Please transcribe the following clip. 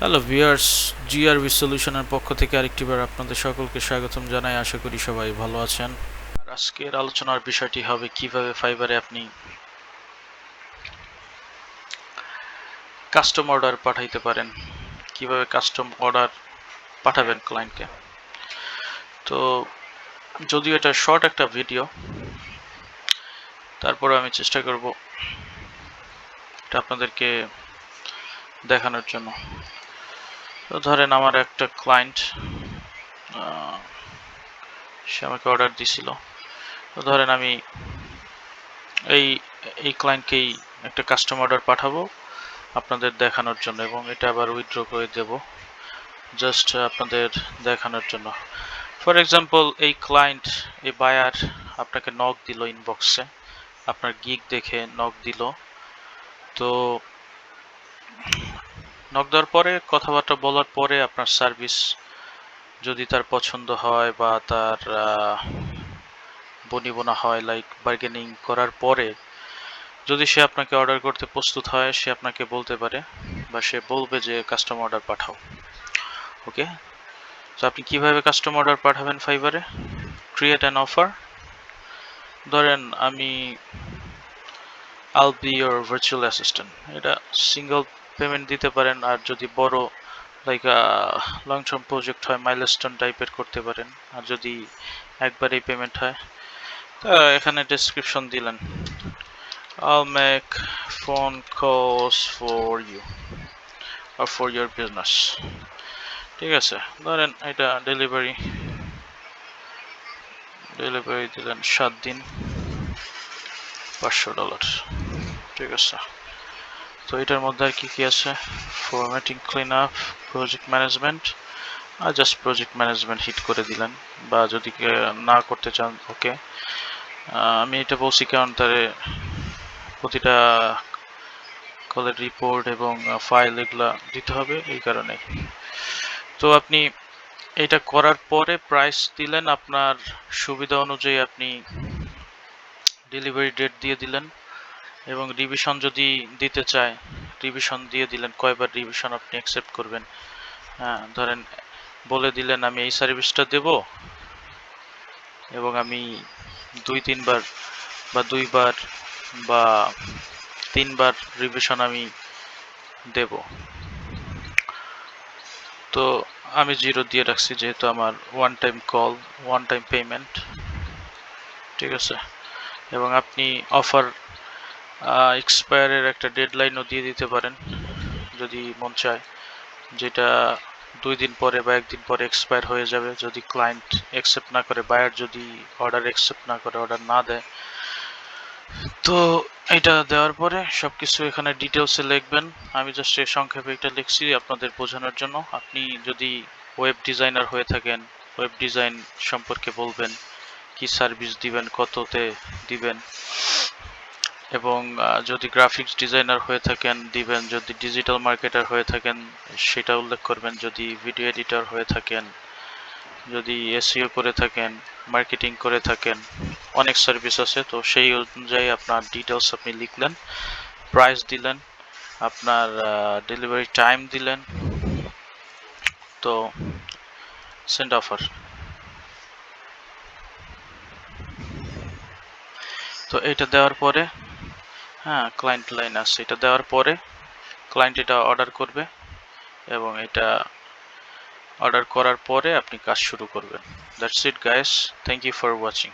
Hello viewers, জিআরভি সলিউশনের পক্ষ থেকে আরেকটিবার আপনাদের সকলকে স্বাগতম জানাই। আশা করি সবাই ভালো আছেন। আর আজকের আলোচনার বিষয়টি হবে কিভাবে ফাইবারে আপনি কাস্টম অর্ডার পাঠাইতে পারেন, কিভাবে কাস্টম অর্ডার পাঠাবেন ক্লায়েন্টকে। তো যদিও এটা শর্ট একটা ভিডিও, তারপরে আমি চেষ্টা করব এটা আপনাদেরকে দেখানোর জন্য। তো ধরেন আমার একটা ক্লায়েন্ট, সে আমাকে অর্ডার দিছিল। তো ধরেন আমি এই এই ক্লায়েন্টকেই একটা কাস্টম অর্ডার পাঠাবো আপনাদের দেখানোর জন্য, এবং এটা আবার উইথড্র করে দেব জাস্ট আপনাদের দেখানোর জন্য। ফর এক্সাম্পল, এই ক্লায়েন্ট, এই বায়ার আপনাকে নক দিল ইনবক্সে, আপনার গিগ দেখে নক দিল। তো নক দেওয়ার পরে কথাবার্তা বলার পরে আপনার সার্ভিস যদি তার পছন্দ হয় বা তার বনিবনা হয়, লাইক বার্গেনিং করার পরে যদি সে আপনাকে অর্ডার করতে প্রস্তুত হয়, সে আপনাকে বলতে পারে বা সে বলবে যে কাস্টম অর্ডার পাঠাও। ওকে, তো আপনি কিভাবে কাস্টম অর্ডার পাঠাবেন ফাইবারে? Create an offer. ধরেন আমি I'll be your virtual assistant, এটা সিঙ্গেল পেমেন্ট দিতে পারেন, আর যদি বড় লাইক লং টার্ম প্রজেক্ট হয়, মাইলস্টোন টাইপের করতে পারেন। আর যদি একবারেই পেমেন্ট হয়, তা এখানে ডেসক্রিপশন দিলেন I'll make phone calls for you or for your business। ঠিক আছে, ধরেন এটা ডেলিভারি দিলেন 7 দিন, $500। ঠিক আছে, তো এটার মধ্যে আর কি কি আছে? Formatting, clean up, project management. আর জাস্ট প্রজেক্ট ম্যানেজমেন্ট হিট করে দিলেন, বা যদি না করতে চান ওকে। আমি এটা বলছি কারণ তারে প্রতিটা কলের রিপোর্ট এবং ফাইল এগুলা দিতে হবে, এই কারণে। তো আপনি এটা করার পরে প্রাইস দিলেন, আপনার সুবিধা অনুযায়ী আপনি ডেলিভারি ডেট দিয়ে দিলেন, এবং রিভিশন যদি দিতে চায় রিভিশন দিয়ে দিলেন, কয়বার রিভিশন আপনি অ্যাকসেপ্ট করবেন। হ্যাঁ, ধরেন বলে দিলেন আমি এই সার্ভিসটা দেব, এবং আমি 2-3 বার বা 2 বার বা 3 বার রিভিশন আমি দেব। তো আমি 0 দিয়ে রাখছি, যেহেতু আমার one time call, one time payment. ঠিক আছে, এবং আপনি অফার এক্সপায়ারের একটা ডেডলাইনও দিয়ে দিতে পারেন যদি মন চায়, যেটা 2 দিন পরে বা 1 দিন পরে এক্সপায়ার হয়ে যাবে যদি ক্লায়েন্ট অ্যাকসেপ্ট না করে, বায়ার যদি অর্ডার অ্যাকসেপ্ট না করে, অর্ডার না দেয়। তো এটা দেওয়ার পরে সবকিছু এখানে ডিটেলসে লিখবেন। আমি জাস্ট সংক্ষেপে এটা লিখছি আপনাদের বোঝানোর জন্য। আপনি যদি ওয়েব ডিজাইনার হয়ে থাকেন, ওয়েব ডিজাইন সম্পর্কে বলবেন, কি সার্ভিস দিবেন, কততে দিবেন, এবং যদি গ্রাফিক্স ডিজাইনার হয়ে থাকেন দিবেন, যদি ডিজিটাল মার্কেটার হয়ে থাকেন সেটা উল্লেখ করবেন, যদি ভিডিও এডিটর হয়ে থাকেন, যদি এসইও করে থাকেন, মার্কেটিং করে থাকেন, অনেক সার্ভিস আছে। তো সেই অনুযায়ী আপনার ডিটেলস আপনি লিখলেন, প্রাইস দিলেন, আপনার ডেলিভারি টাইম দিলেন, তো সেন্ড অফার। তো এটা দেওয়ার পরে, হ্যাঁ ক্লায়েন্ট লাইন আছে, এটা দেওয়ার পরে ক্লায়েন্ট এটা অর্ডার করবে, এবং এটা অর্ডার করার পরে আপনি কাজ শুরু করবেন। That's it guys, thank you for watching.